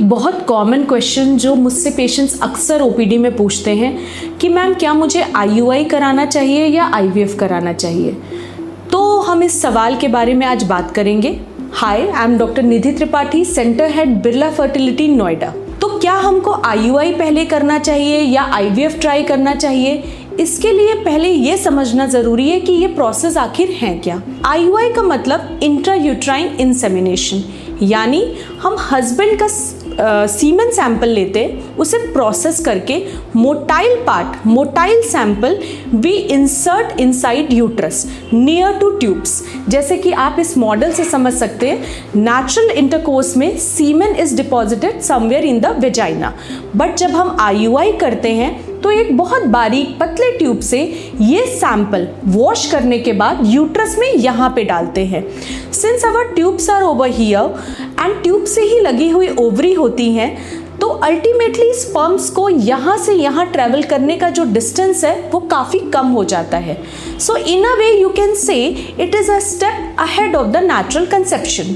बहुत common question जो मुझसे पेशेंट्स अक्सर ओपीडी में पूछते हैं कि मैम क्या मुझे आईयूआई कराना चाहिए या आईवीएफ कराना चाहिए। तो हम इस सवाल के बारे में आज बात करेंगे। Hi, I am doctor Nidhi Tripathi, centre head Birla fertility Noida. तो क्या हमको आईयूआई पहले करना चाहिए या आईवीएफ ट्राई करना चाहिए, इसके लिए पहले ये समझना ज़रूरी है कि ये प्रोसेस आखिर है क्या। आईयूआई का मतलब इंट्रायूट्राइन इंसेमिनेशन, यानी हम हस्बैंड का सीमेन सैंपल लेते, उसे प्रोसेस करके motile sample we insert inside uterus near to tubes. जैसे कि आप इस मॉडल से समझ सकते हैं, नेचुरल इंटरकोर्स में semen is deposited somewhere in the vagina, but जब हम आईयूआई करते हैं तो एक बहुत बारीक पतले ट्यूब से ये सैंपल वॉश करने के बाद यूट्रस में यहाँ पे डालते हैं। Since our tubes are over here and tube से ही लगी हुई ओवरी होती हैं, तो अल्टीमेटली स्पर्म्स को यहाँ से यहाँ ट्रैवल करने का जो डिस्टेंस है वो काफ़ी कम हो जाता है। So in a way you can say it is a step ahead of the natural conception.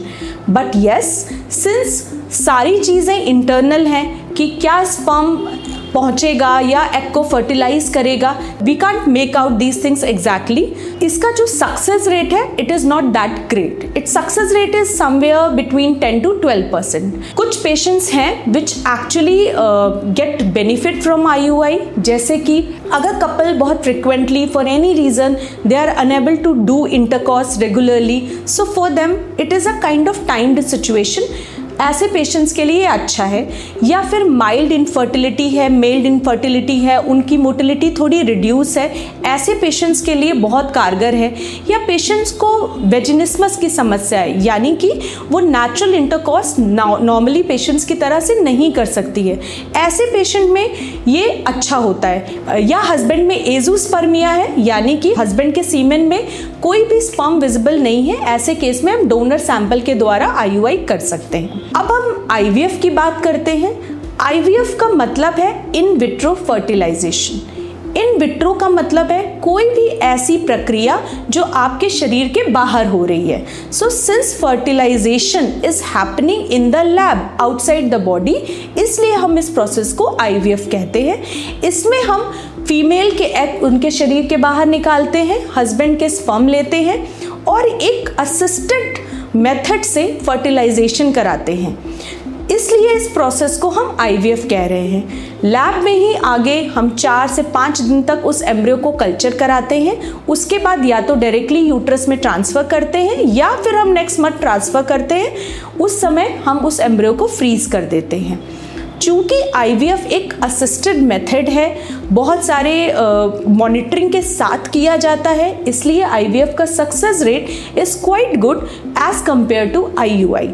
But yes, since सारी चीज़ें इंटरनल हैं कि क्या स्पर्म पहुंचेगा या एग को फर्टिलाइज करेगा, we can't make out these things exactly. इसका जो सक्सेस रेट है it is not that great. Its success rate is somewhere between 10 to 12%। कुछ पेशेंट्स हैं which actually get benefit from IUI, जैसे कि अगर कपल बहुत frequently for any reason they are unable to do intercourse regularly, so for them it is a kind of timed situation. ऐसे patients के लिए अच्छा है। या फिर माइल्ड इनफर्टिलिटी है, मेल्ड इनफर्टिलिटी है, उनकी मोटिलिटी थोड़ी रिड्यूस है, ऐसे पेशेंट्स के लिए बहुत कारगर है। या पेशेंट्स को वेजिनिस्मस की समस्या है, यानी कि वो नेचुरल इंटरकॉर्स नॉर्मली पेशेंट्स की तरह से नहीं कर सकती है, ऐसे पेशेंट में ये अच्छा होता है। या हस्बैंड में एजोस्पर्मिया है, यानी कि हस्बैंड के सीमेन में कोई भी स्पर्म विजिबल नहीं है, ऐसे केस में हम डोनर सैंपल के द्वारा आईयूआई कर सकते हैं। अब हम आईवीएफ की बात करते हैं। आईवीएफ का मतलब है in vitro fertilization. In vitro का मतलब है कोई भी ऐसी प्रक्रिया जो आपके शरीर के बाहर हो रही है। So since fertilization is happening in the lab outside the body, इसलिए हम इस प्रोसेस को आईवीएफ कहते हैं। इसमें हम फीमेल के एग उनके शरीर के बाहर निकालते हैं, हस्बैंड के स्पर्म लेते हैं और एक असिस्टेड मेथड से फर्टिलाइजेशन कराते हैं, इसलिए इस प्रोसेस को हम आईवीएफ कह रहे हैं। लैब में ही आगे हम 4 से 5 दिन तक उस एम्ब्रियो को कल्चर कराते हैं, उसके बाद या तो डायरेक्टली यूट्रस में ट्रांसफ़र करते हैं या फिर हम नेक्स्ट मंथ ट्रांसफ़र करते हैं। उस समय हम उस एम्ब्रियो को फ्रीज कर देते हैं। चूँकि आईवीएफ एक असिस्टेड मेथड है, बहुत सारे मॉनिटरिंग के साथ किया जाता है, इसलिए आईवीएफ का success rate is quite good as compare to IUI.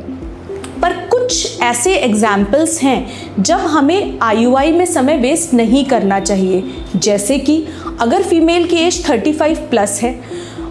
पर कुछ ऐसे एग्जाम्पल्स हैं जब हमें आईयूआई में समय वेस्ट नहीं करना चाहिए, जैसे कि अगर फीमेल की एज 35+ है,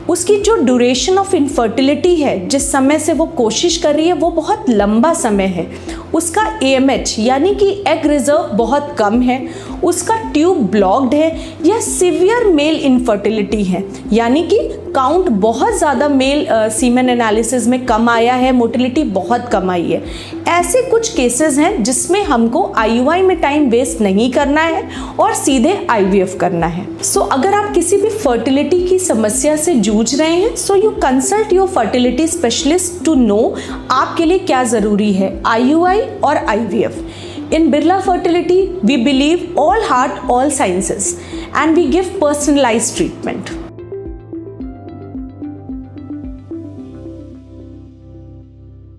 उसकी जो ड्यूरेशन ऑफ इनफर्टिलिटी है, जिस समय से वो कोशिश कर रही है वो बहुत लंबा समय है, उसका AMH यानी कि एग रिजर्व बहुत कम है, उसका ट्यूब ब्लॉक्ड है, या सिवियर मेल इनफर्टिलिटी है, यानी कि काउंट बहुत ज़्यादा मेल सीमेन एनालिसिस में कम आया है, मोटिलिटी बहुत कम आई है। ऐसे कुछ केसेस हैं जिसमें हमको आईयूआई में टाइम वेस्ट नहीं करना है और सीधे आईवीएफ करना है। सो अगर आप किसी भी फर्टिलिटी की समस्या से जूझ रहे हैं, so you consult your fertility specialist to know आपके लिए क्या ज़रूरी है, आईयूआई और IVF. In Birla Fertility, we believe all heart, all sciences, and we give personalized treatment.